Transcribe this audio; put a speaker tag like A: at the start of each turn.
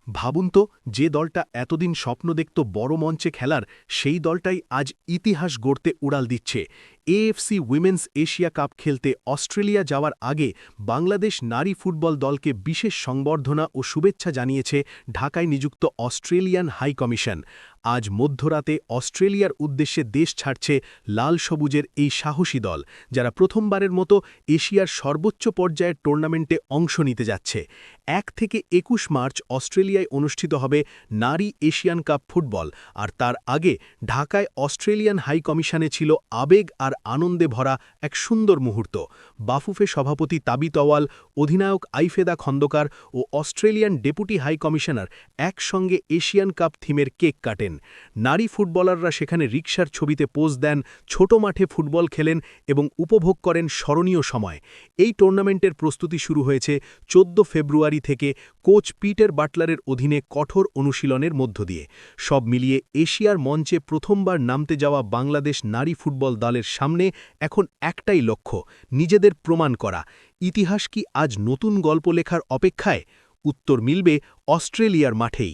A: ভাবুন তো, যে দলটা এতদিন স্বপ্ন দেখত বড় মঞ্চে খেলার, সেই দলটাই আজ ইতিহাস গড়তে উড়াল দিচ্ছে। এএফসি উইমেন্স এশিয়া কাপ খেলতে অস্ট্রেলিয়া যাওয়ার আগে বাংলাদেশ নারী ফুটবল দলকে বিশেষ সংবর্ধনা ও শুভেচ্ছা জানিয়েছে ঢাকায় নিযুক্ত অস্ট্রেলিয়ান হাই কমিশন। আজ মধ্যরাতে অস্ট্রেলিয়ার উদ্দেশ্যে দেশ ছাড়ছে লাল সবুজের এই সাহসী দল, যারা প্রথমবারের মতো এশিয়ার সর্বোচ্চ পর্যায়ের টুর্নামেন্টে অংশ নিতে যাচ্ছে। ১ থেকে ২১ মার্চ অস্ট্রেলিয়ায় অনুষ্ঠিত হবে নারী এশিয়ান কাপ ফুটবল, আর তার আগে ঢাকায় অস্ট্রেলিয়ান হাই কমিশনে ছিল আবেগ আর আনন্দে ভরা এক সুন্দর মুহূর্ত। বাফুফে সভাপতি তাবিত আউয়াল, অধিনায়ক আইফেদা খন্দকার ও অস্ট্রেলিয়ান ডেপুটি হাই কমিশনার একসঙ্গে এশিয়ান কাপ থিমের কেক কাটেন। নারী ফুটবলাররা সেখানে রিকশার ছবিতে পোজ দেন, ছোট মাঠে ফুটবল খেলেন এবং উপভোগ করেন স্মরণীয় সময়। এই টুর্নামেন্টের প্রস্তুতি শুরু হয়েছে ১৪ ফেব্রুয়ারি থেকে কোচ পিটার বাটলারের অধীনে কঠোর অনুশীলনের মধ্য দিয়ে। সব মিলিয়ে এশিয়ার মঞ্চে প্রথমবার নামতে যাওয়া বাংলাদেশ নারী ফুটবল দলের সামনে এখন একটাই লক্ষ্য, নিজেদের প্রমাণ করা। ইতিহাস কি আজ নতুন গল্প লেখার অপেক্ষায়? উত্তর মিলবে অস্ট্রেলিয়ার মাঠেই।